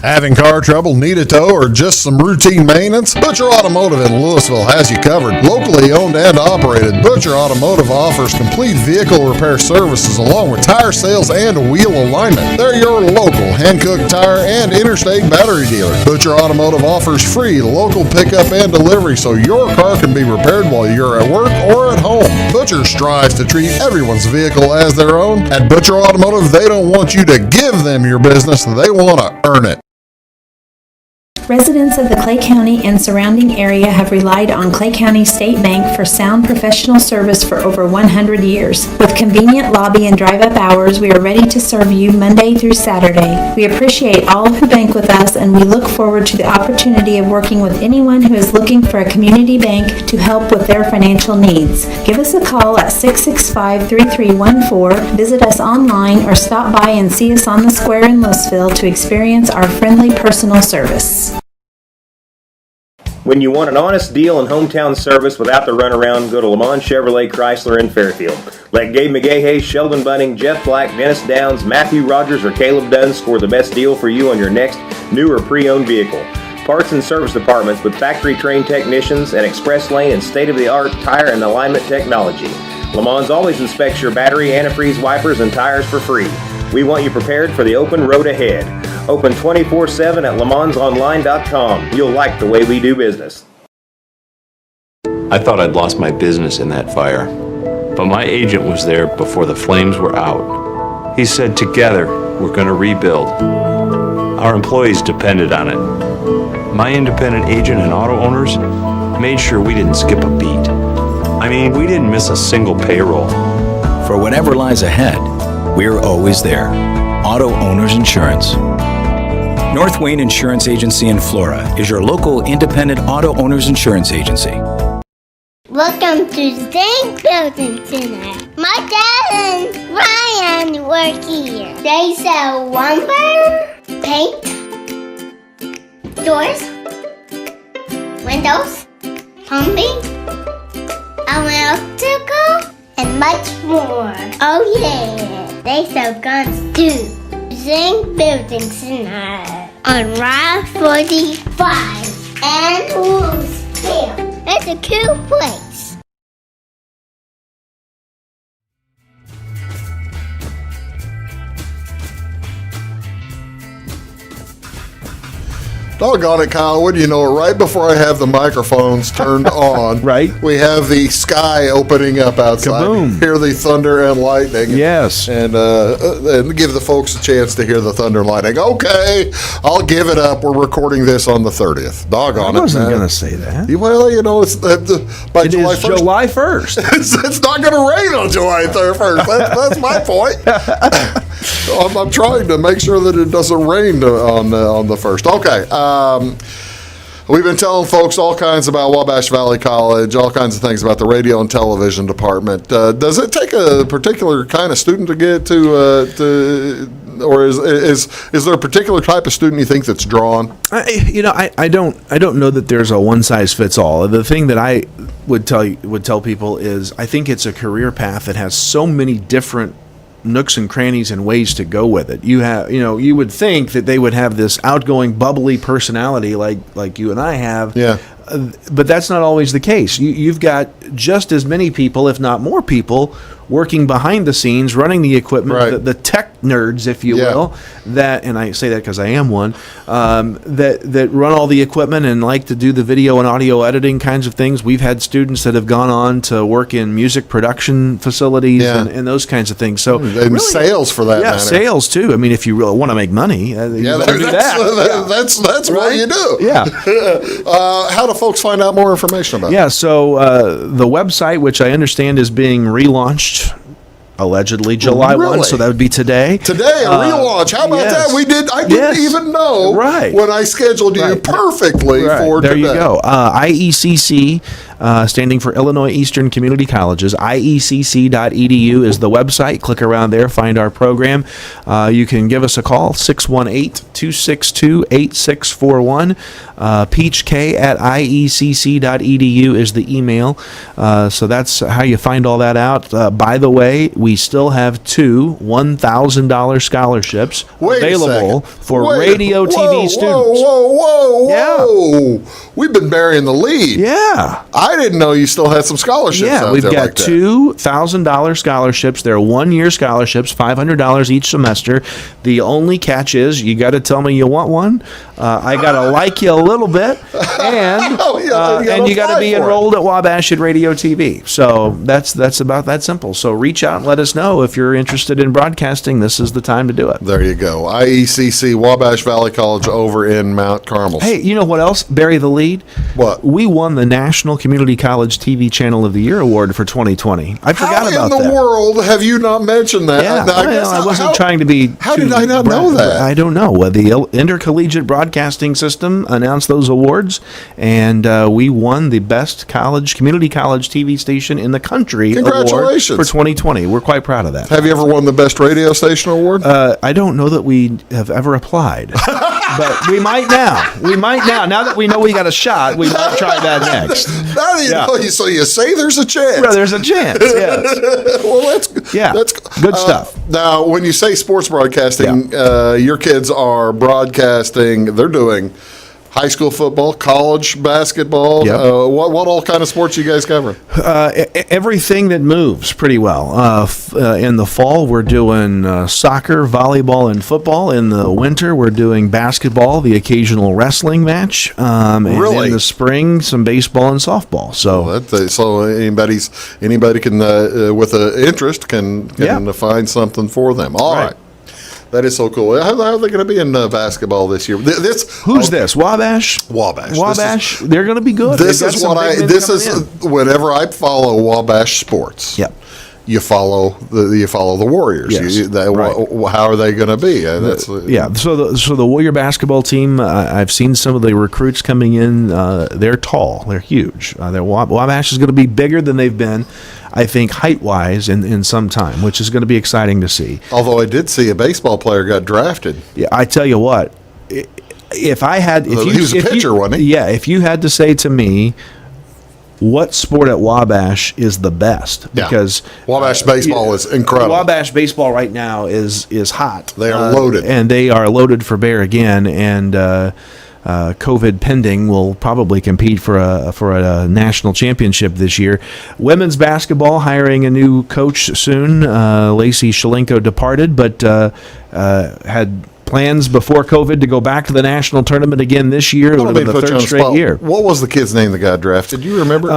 Having car trouble, need a tow, or just some routine maintenance? Butcher Automotive in Louisville has you covered. Locally owned and operated, Butcher Automotive offers complete vehicle repair services along with tire sales and wheel alignment. They're your local Hankook tire and interstate battery dealer. Butcher Automotive offers free local pickup and delivery so your car can be repaired while you're at work or at home. Butcher strives to treat everyone's vehicle as their own. At Butcher Automotive, they don't want you to give them your business, they want to earn it. Residents of the Clay County and surrounding area have relied on Clay County State Bank for sound professional service for over 100 years. With convenient lobby and drive-up hours, we are ready to serve you Monday through Saturday. We appreciate all who bank with us, and we look forward to the opportunity of working with anyone who is looking for a community bank to help with their financial needs. Give us a call at 665-3314, visit us online, or stop by and see us on the square in Louisville to experience our friendly personal service. When you want an honest deal and hometown service without the runaround, go to Lamont Chevrolet Chrysler in Fairfield. Let Gabe McGahey, Sheldon Bunning, Jeff Black, Dennis Downs, Matthew Rogers, or Caleb Dunn score the best deal for you on your next new or pre-owned vehicle. Parts and service departments with factory-trained technicians and express lane and state-of-the-art tire and alignment technology. Lamont always inspects your battery, antifreeze, wipers, and tires for free. We want you prepared for the open road ahead. Open 24/7 at LeMansOnline.com. You'll like the way we do business. I thought I'd lost my business in that fire, but my agent was there before the flames were out. He said, together, we're going to rebuild. Our employees depended on it. My independent agent and auto owners made sure we didn't skip a beat. I mean, we didn't miss a single payroll. For whatever lies ahead, we're always there. Auto Owners Insurance. North Wayne Insurance Agency in Flora is your local independent auto owners insurance agency. Welcome to Zinc Building Center. My dad and Ryan work here. They sell lumber, paint, doors, windows, plumbing, electrical, and much more. Oh yeah, they sell guns too. Zinc Building Center on Route 45 and Louisville. It's a cool place. Doggone it, Kyle. Wouldn't you know it? Right before I have the microphones turned on, right, we have the sky opening up outside. Kaboom. Hear the thunder and lightning. Yes. And give the folks a chance to hear the thunder and lightning. Okay, I'll give it up. We're recording this on the 30th. Doggone it, I wasn't going to say that. Well, you know, it's by it July is 1st. July 1st. It's not going to rain on July 1st. That's my point. I'm trying to make sure that it doesn't rain on the 1st. Okay. We've been telling folks all kinds about Wabash Valley College, all kinds of things about the radio and television department. Does it take a particular kind of student to get to or is there a particular type of student you think that's drawn? I don't know that there's a one size fits all. The thing that I would tell people is I think it's a career path that has so many different nooks and crannies and ways to go with it. You would think that they would have this outgoing, bubbly personality like you and I have. Yeah. But that's not always the case. You've got just as many people, if not more people, working behind the scenes, running the equipment, Right. the tech nerds, if you Yeah. will, and I say that because I am one, that run all the equipment and like to do the video and audio editing kinds of things. We've had students that have gone on to work in music production facilities Yeah. and those kinds of things. So And really, sales for that matter. sales too. I mean, if you really want to make money, you better do that. That's what you do. Yeah. How do folks find out more information about it? Yeah, so the website, which I understand is being relaunched, allegedly July 1, Really? so that would be today. Today, a relaunch. How about yes. that? I didn't even know when I scheduled you perfectly for there today. you go. IECC, standing for Illinois Eastern Community Colleges, iecc.edu is the website. Click around there, find our program. You can give us a call, 618-262-8641. peachk@iecc.edu is the email. So that's how you find all that out. By the way, we still have 2 $1,000 scholarships available for radio TV students. Whoa. We've been burying the lead. Yeah. I didn't know you still had some scholarships Yeah, out we've there got like that. $2,000 scholarships. They're 1-year scholarships, $500 each semester. The only catch is you got to tell me you want one. I got to like you a little bit, and you got to be enrolled at Wabash at Radio TV. So that's about that simple. So reach out and let us know if you're interested in broadcasting. This is the time to do it. There you go. IECC, Wabash Valley College over in Mount Carmel. Hey, you know what else? Bury the lead. What? We won the National Community College TV Channel of the Year award for 2020. I forgot about that. How in the world have you not mentioned that? Yeah, I wasn't trying to be. How did I not know that? I don't know. The Intercollegiate Broadcasting System announced those awards, and we won the best community college TV station in the country Congratulations. award for 2020. We're quite proud of that. Have you ever won the best radio station award? I don't know that we have ever applied, but we might now. Now that we know we got a shot, we might try that next. So you say there's a chance. Well, there's a chance. Yes. Well, that's good stuff. Now, when you say sports broadcasting, your kids are broadcasting. They're doing high school football, college basketball. Yep. What all kind of sports you guys cover? Everything that moves pretty well. In the fall, we're doing soccer, volleyball, and football. In the winter, we're doing basketball, the occasional wrestling match. And in the spring, some baseball and softball. So, so anybody can with an interest can find something for them. All right. That is so cool. How are they going to be in basketball this year? Who's this? Wabash. Wabash. They're going to be good. Whenever I follow Wabash sports. Yep. You follow the Warriors. Yes. How are they going to be? So the Warrior basketball team. I've seen some of the recruits coming in. They're tall. They're huge. Wabash is going to be bigger than they've been, I think, height-wise in some time, which is going to be exciting to see. Although I did see a baseball player got drafted. Yeah, I tell you what. He was a pitcher, wasn't he? Yeah. If you had to say to me, what sport at Wabash is the best? Because Wabash baseball is incredible. Wabash baseball right now is hot. They are loaded, and they are loaded for bear again. And COVID pending, will probably compete for a national championship this year. Women's basketball hiring a new coach soon. Lacey Shalenko departed, but had plans before COVID to go back to the national tournament again this year. It would have been the third straight year. What was the kid's name that got drafted? Do you remember?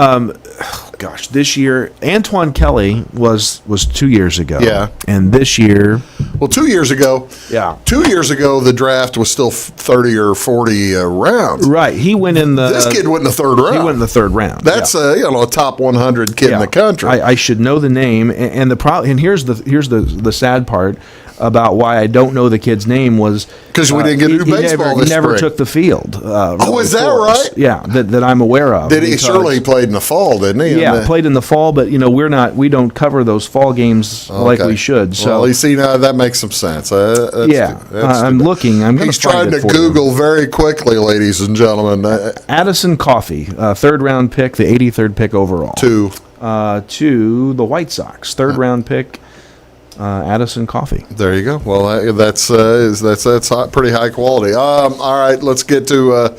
This year, Antoine Kelly was 2 years ago. Yeah. And this year... Well, 2 years ago... Yeah. 2 years ago, the draft was still 30 or 40 rounds. Right. He went in the... This kid went in the third round. He went in the third round. That's a top 100 kid in the country. I should know the name. And here's the sad part about why I don't know the kid's name was because we didn't get to do baseball this He never spring. took the field. Is that right? Yeah, that I'm aware of. Did he? Surely he played in the fall, didn't he? Yeah, played in the fall, but we don't cover those fall games like we should. So well, you see now that makes some sense. I'm looking. He's trying to Google very quickly, ladies and gentlemen. Addison Coffey, third round pick, the 83rd pick overall. To the White Sox, third round pick. Addison Coffee. There you go. Well, that's pretty high quality. All right, let's get to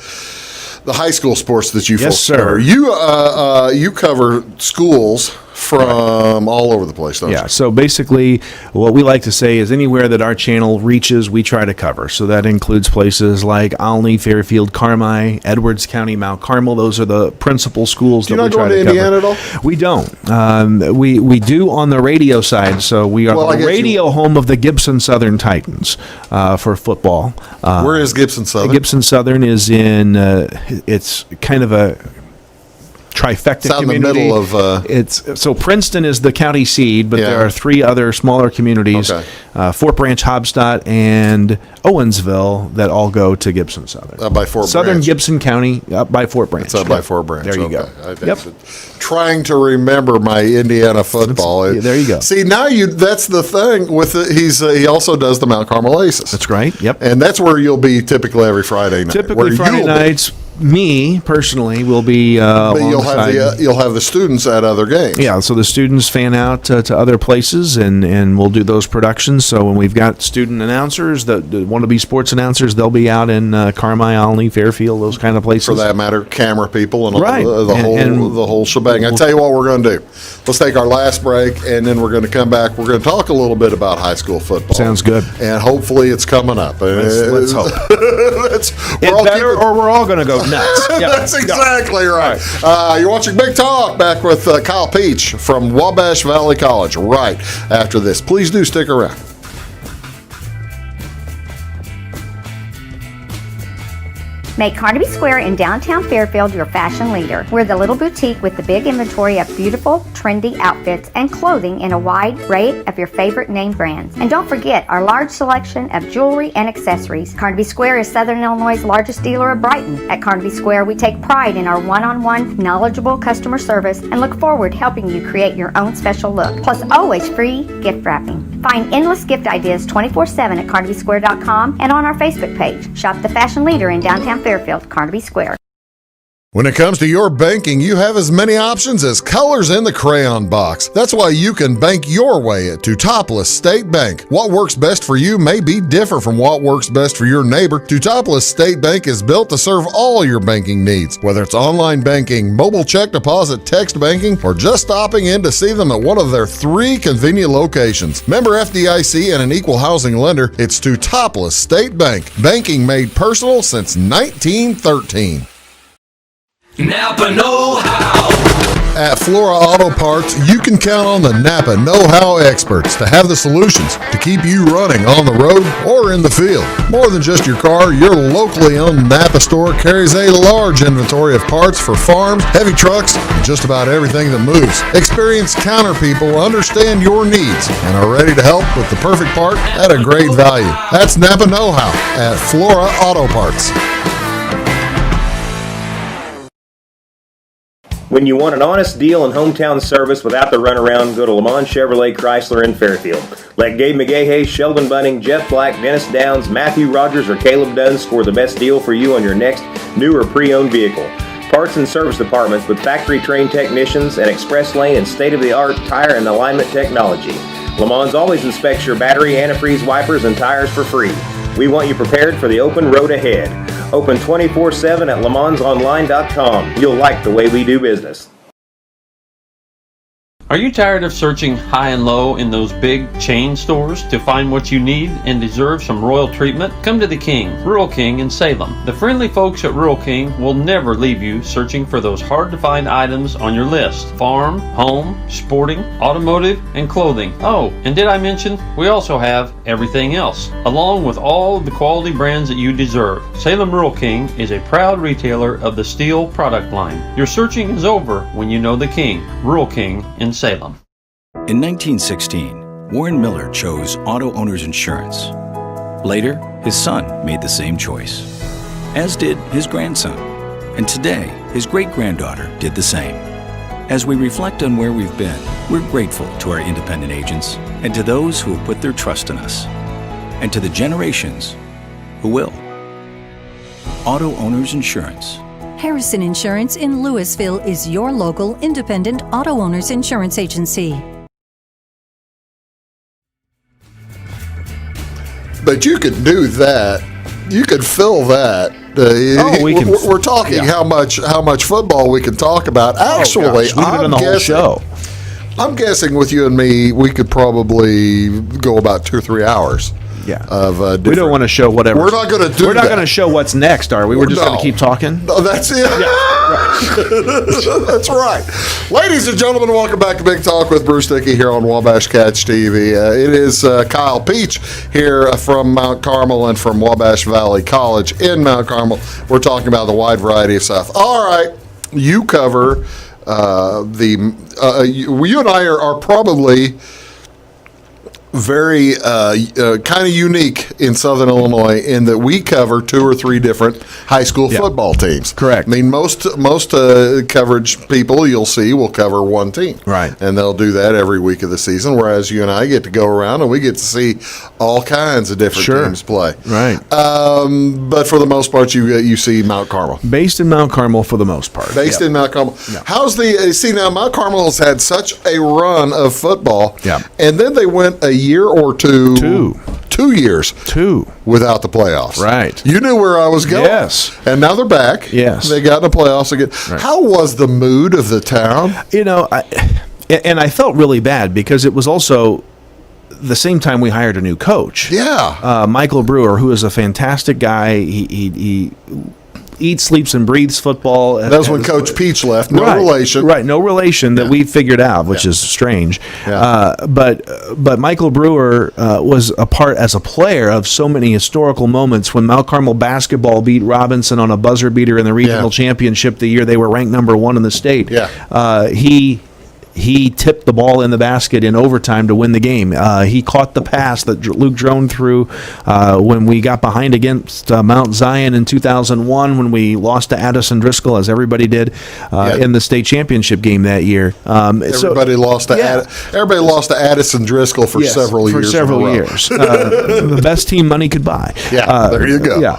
the high school sports that you Yes, folks sir. cover. You cover schools from all over the place, don't you? Yeah, so basically what we like to say is anywhere that our channel reaches, we try to cover. So that includes places like Olney, Fairfield, Carmi, Edwards County, Mount Carmel. Those are the principal schools that we try to cover. Do you not go to Indiana at all? We don't. We do on the radio side. So we are the radio home of the Gibson Southern Titans for football. Where is Gibson Southern? Gibson Southern is in, it's kind of a trifecta It's out in the community. middle of, so Princeton is the county seed, but Yeah. there are 3 other smaller communities, Okay. Fort Branch, Hobstadt, and Owensville, that all go to Gibson Southern. By Fort Southern Branch. Gibson County, up by Fort Branch. It's up by Fort Branch. There you go. Yep. Trying to remember my Indiana football. There you go. See, now that's the thing with it. He also does the Mount Carmel Aces. That's right. Yep. And that's where you'll be typically every Friday night. Typically where Friday you'll be. nights, me personally will be But alongside. you'll have the students at other games. Yeah, so the students fan out to other places, and we'll do those productions. So when we've got student announcers that want to be sports announcers, they'll be out in Carmi, Olney, Fairfield, those kind of places. For that matter, camera people and Right. the whole shebang. I tell you what we're going to do. Let's take our last break, and then we're going to come back. We're going to talk a little bit about high school football. Sounds good. And hopefully it's coming up. Let's hope. We're better, or we're all going to go nuts. Yeah. That's exactly right. You're watching Big Talk, back with Kyle Peach from Wabash Valley College right after this. Please do stick around. Make Carnaby Square in downtown Fairfield your fashion leader. We're the little boutique with the big inventory of beautiful, trendy outfits and clothing in a wide array of your favorite name brands. And don't forget our large selection of jewelry and accessories. Carnaby Square is Southern Illinois' largest dealer of Brighton. At Carnaby Square, we take pride in our one-on-one, knowledgeable customer service and look forward to helping you create your own special look. Plus, always free gift wrapping. Find endless gift ideas 24/7 at carnabysquare.com and on our Facebook page. Shop the fashion leader in downtown Fairfield, Carnaby Square. When it comes to your banking, you have as many options as colors in the crayon box. That's why you can bank your way at Teutopolis State Bank. What works best for you may be different from what works best for your neighbor. Teutopolis State Bank is built to serve all your banking needs, whether it's online banking, mobile check deposit, text banking, or just stopping in to see them at one of their 3 convenient locations. Member FDIC and an equal housing lender, it's Teutopolis State Bank. Banking made personal since 1913. Napa know-how. At Flora Auto Parts, you can count on the Napa know-how experts to have the solutions to keep you running on the road or in the field. More than just your car, your locally owned Napa store carries a large inventory of parts for farms, heavy trucks, and just about everything that moves. Experienced counter people understand your needs and are ready to help with the perfect part at a great value. That's Napa know-how at Flora Auto Parts. When you want an honest deal and hometown service without the runaround, go to Lamont Chevrolet Chrysler in Fairfield. Let Gabe McGahey, Sheldon Bunning, Jeff Black, Dennis Downs, Matthew Rogers, or Caleb Dunn score the best deal for you on your next new or pre-owned vehicle. Parts and service departments with factory-trained technicians and express lane and state-of-the-art tire and alignment technology. Lamont always inspects your battery, antifreeze, wipers, and tires for free. We want you prepared for the open road ahead. Open 24/7 at LeMansOnline.com. You'll like the way we do business. Are you tired of searching high and low in those big chain stores to find what you need and deserve some royal treatment? Come to the King, Rural King in Salem. The friendly folks at Rural King will never leave you searching for those hard-to-find items on your list. Farm, home, sporting, automotive, and clothing. Oh, and did I mention we also have everything else, along with all of the quality brands that you deserve. Salem Rural King is a proud retailer of the steel product line. Your searching is over when you know the King, Rural King in Salem. In 1916, Warren Miller chose Auto Owners Insurance. Later, his son made the same choice, as did his grandson. And today, his great-granddaughter did the same. As we reflect on where we've been, we're grateful to our independent agents and to those who have put their trust in us, and to the generations who will. Auto Owners Insurance. Harrison Insurance in Louisville is your local independent auto owners insurance agency. But you could do that. You could fill that. We're talking how much football we can talk about. Actually, I'm guessing with you and me, we could probably go about 2 or 3 hours. Yeah. We don't want to show whatever. We're not going to do. We're not going to show what's next, are we? We're just going to keep talking. No, that's it. Yeah, right. That's right. Ladies and gentlemen, welcome back to Big Talk with Bruce Dickey here on Wabash Catch TV. It is Kyle Peach here from Mount Carmel and from Wabash Valley College in Mount Carmel. We're talking about the wide variety of stuff. All right, you cover you and I are probably very kind of unique in Southern Illinois in that we cover 2 or 3 different high school football teams. Correct. I mean, most coverage people you'll see will cover one team. Right. And they'll do that every week of the season, whereas you and I get to go around and we get to see all kinds of different teams play. Right. But for the most part, you see Mount Carmel. Based in Mount Carmel for the most part. Based in Mount Carmel. Yeah. How's see now, Mount Carmel has had such a run of football. Yeah. And then they went a year or two. 2 years. 2. Without the playoffs. Right. You knew where I was going. Yes. And now they're back. Yes. They got in the playoffs again. Right. How was the mood of the town? You know, I felt really bad because it was also the same time we hired a new coach. Yeah. Michael Brewer, who is a fantastic guy. He eats, sleeps, and breathes football. That was when Coach Peach left. No relation. Right, no relation that we figured out, which is strange. Yeah. But Michael Brewer was a part as a player of so many historical moments when Mount Carmel basketball beat Robinson on a buzzer beater in the regional championship the year they were ranked number 1 in the state. Yeah. He tipped the ball in the basket in overtime to win the game. He caught the pass that Luke Drone threw when we got behind against Mount Zion in 2001 when we lost to Addison Driscoll, as everybody did, in the state championship game that year. Everybody lost to Addison Driscoll for several years. For several years. The best team money could buy. Yeah, there you go.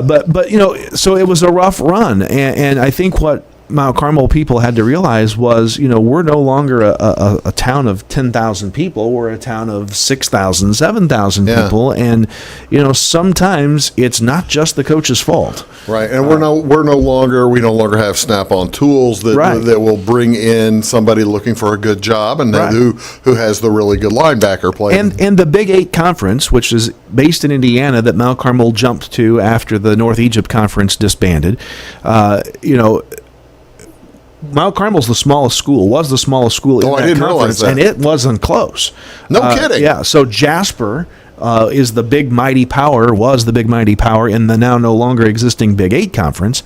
But you know, so it was a rough run, and I think what Mount Carmel people had to realize was, you know, we're no longer a town of 10,000 people. We're a town of 6,000, 7,000 people. And, you know, sometimes it's not just the coach's fault. Right. And we no longer have snap-on tools that will bring in somebody looking for a good job and who has the really good linebacker play. And the Big 8 Conference, which is based in Indiana, that Mount Carmel jumped to after the North Egypt Conference disbanded, you know, Mount Carmel's the smallest school, was the smallest school in that I didn't conference, realize that. And it wasn't close. No kidding. Yeah, so Jasper is the big mighty power, was the big mighty power in the now no longer existing Big 8 Conference,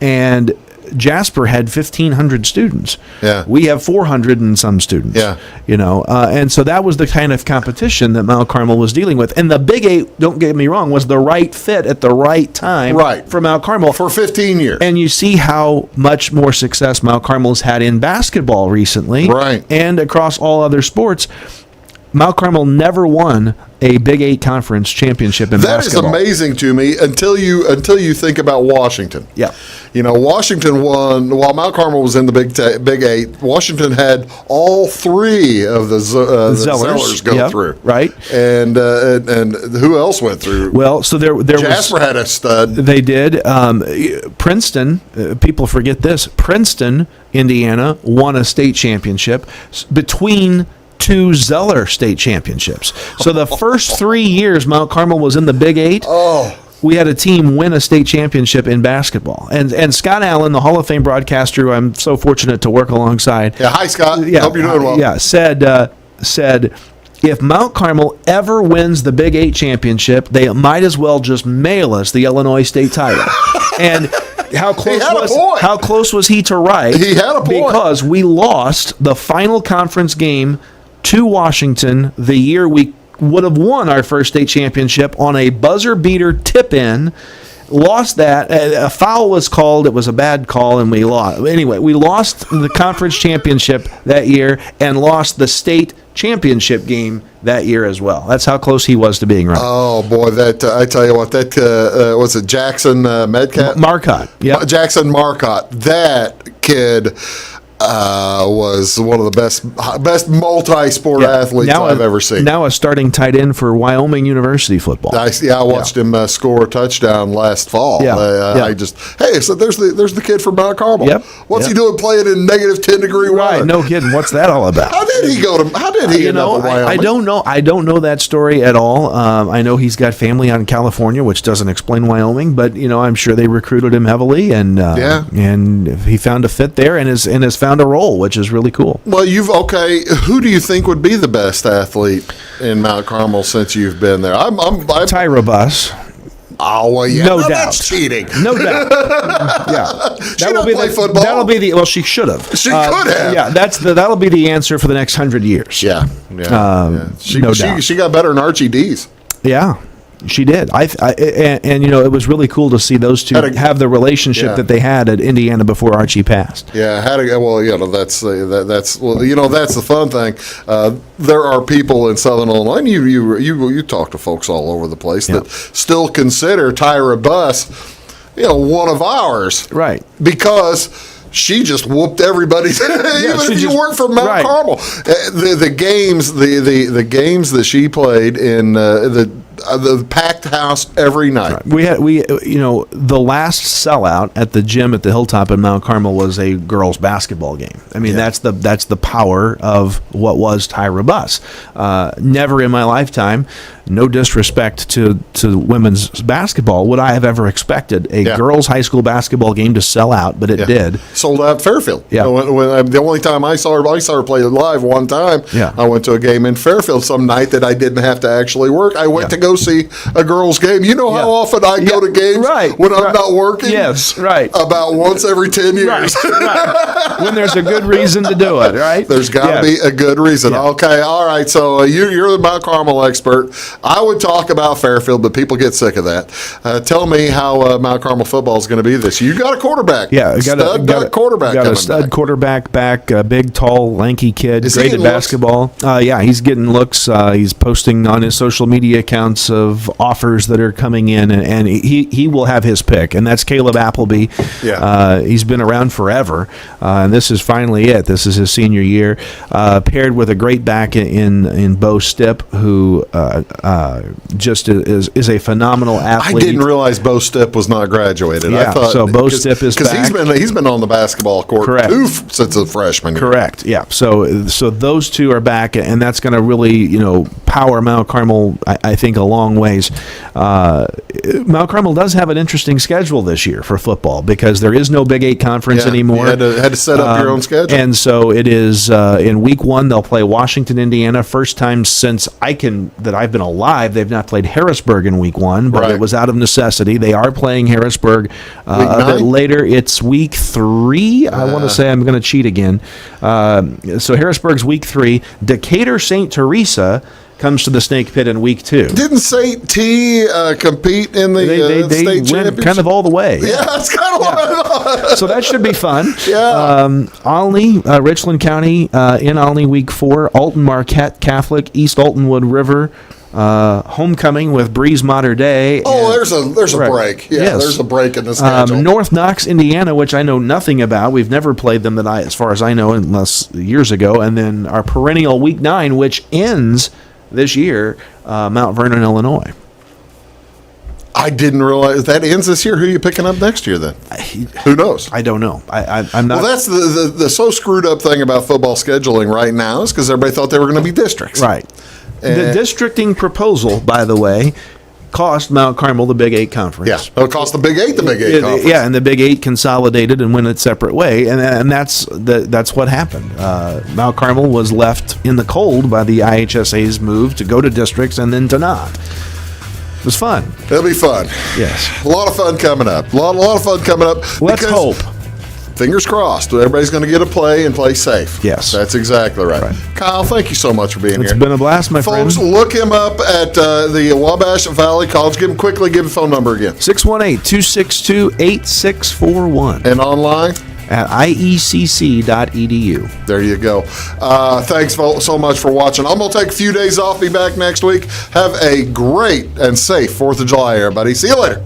and Jasper had 1,500 students. Yeah. We have 400 and some students. Yeah. You know, and so that was the kind of competition that Mount Carmel was dealing with. And the Big 8, don't get me wrong, was the right fit at the right time for Mount Carmel. For 15 years. And you see how much more success Mount Carmel's had in basketball recently. Right. And across all other sports. Mount Carmel never won a Big 8 Conference championship in basketball. That is amazing to me until you think about Washington. Yeah. You know, Washington won, while Mount Carmel was in the Big 8, Washington had all 3 of the Zellers go through. Right. And who else went through? Well, so there Jasper had a stud. They did. Princeton, people forget this, Princeton, Indiana, won a state championship between 2 Zeller state championships. So the first 3 years Mount Carmel was in the Big 8, we had a team win a state championship in basketball. And Scott Allen, the Hall of Fame broadcaster who I'm so fortunate to work alongside. Yeah, hi Scott. Hope you're doing well. Yeah, said if Mount Carmel ever wins the Big 8 championship, they might as well just mail us the Illinois state title. And how close was he to right? He had a point. Because we lost the final conference game to Washington the year we would have won our first state championship on a buzzer beater tip-in. Lost that. A foul was called. It was a bad call, and we lost. Anyway, we lost the conference championship that year and lost the state championship game that year as well. That's how close he was to being right. Oh, boy, that I tell you what, that was it Jackson Metcalf? Marcotte. Yeah. Jackson Marcotte. That kid, was one of the best multi-sport athletes I've ever seen. Now a starting tight end for Wyoming University football. I watched him score a touchdown last fall. I just so there's the kid from Mount Carmel. Yep. What's he doing playing in negative 10-degree weather? Right, no kidding. What's that all about? How did he end up in Wyoming? I don't know. I don't know that story at all. I know he's got family out in California, which doesn't explain Wyoming, but I'm sure they recruited him heavily, and he found a fit there and has found a role, which is really cool. Well, who do you think would be the best athlete in Mount Carmel since you've been there? I'm Tyra Buss. Oh, well, yeah. No doubt. That's cheating. No doubt. Yeah. She don't play football. That'll be the, well, she should have. She could have. Yeah, that'll be the answer for the next 100 years. Yeah. No doubt. She got better than Archie D's. Yeah. She did. And it was really cool to see those two have the relationship that they had at Indiana before Archie passed. Yeah, that's the fun thing. There are people in Southern Illinois, and you talk to folks all over the place that still consider Tyra Buss, one of ours, right? Because she just whooped everybody. Even if you weren't from Mount Carmel, the games that she played in the packed house every night. Right. The last sellout at the gym at the Hilltop in Mount Carmel was a girls' basketball game. I mean, that's the power of what was Tyra Buss. Never in my lifetime, no disrespect to women's basketball, would I have ever expected a girls' high school basketball game to sell out, but it did. Sold out Fairfield. Yeah. When the only time I saw her play live one time, I went to a game in Fairfield some night that I didn't have to actually work. I went to go see a girls' game. You know how often I go to games when I'm not working? Yes, right. About once every 10 years. Right. When there's a good reason to do it, right? There's got to be a good reason. Yeah. Okay, all right. So you're the Mount Carmel expert. I would talk about Fairfield, but people get sick of that. Tell me how Mount Carmel football is going to be this year. You got a quarterback. Yeah, got a quarterback. Got a stud quarterback back, a big, tall, lanky kid, great at basketball. He's getting looks. He's posting on his social media accounts of offers that are coming in, and he will have his pick, and that's Caleb Appleby. Yeah. He's been around forever, and this is finally it. This is his senior year, paired with a great back in Bo Stipp, who just is a phenomenal athlete. I didn't realize Bo Stipp was not graduated. Yeah, I thought, so Bo Stipp is back. Because he's been on the basketball court since a freshman. Correct. Yeah. So those two are back, and that's going to really power Mount Carmel, I think, a long ways. Mount Carmel does have an interesting schedule this year for football because there is no Big 8 conference anymore. You had to set up your own schedule. And so it is in week 1 they'll play Washington, Indiana. First time since I've been alive, they've not played Harrisburg in week 1, but it was out of necessity. They are playing Harrisburg a bit later. It's week 3. I want to say, I'm going to cheat again. So Harrisburg's week 3. Decatur St. Teresa comes to the Snake Pit in week 2. Didn't St. T compete in the state championship? Kind of all the way. Yeah, that's kind of what I thought. So that should be fun. Yeah. Olney, Richland County in Olney week 4. Alton Marquette Catholic, East Altonwood River. Homecoming with Breeze Mater Dei. Oh, there's a break. Yeah, yes. There's a break in the schedule. North Knox, Indiana, which I know nothing about. We've never played them as far as I know, unless years ago. And then our perennial week 9, which ends this year, Mount Vernon, Illinois. I didn't realize that ends this year. Who are you picking up next year then? Who knows? I don't know. I'm not. Well, that's the so screwed up thing about football scheduling right now is because everybody thought they were going to be districts. Right. The districting proposal, by the way, cost Mount Carmel the Big 8 conference. Yeah, it cost the Big 8 the Big 8 conference. Yeah, and the Big 8 consolidated and went its separate way, and that's what happened. Mount Carmel was left in the cold by the IHSA's move to go to districts and then to not. It was fun. It'll be fun. Yes. A lot of fun coming up. A lot of fun coming up. Let's hope. Fingers crossed. Everybody's going to get a play and play safe. Yes. That's exactly right. Kyle, thank you so much for being here. It's been a blast, my friend. Folks, look him up at the Wabash Valley College. Give the phone number again. 618-262-8641. And online? At iecc.edu. There you go. Thanks so much for watching. I'm going to take a few days off, be back next week. Have a great and safe 4th of July, everybody. See you later.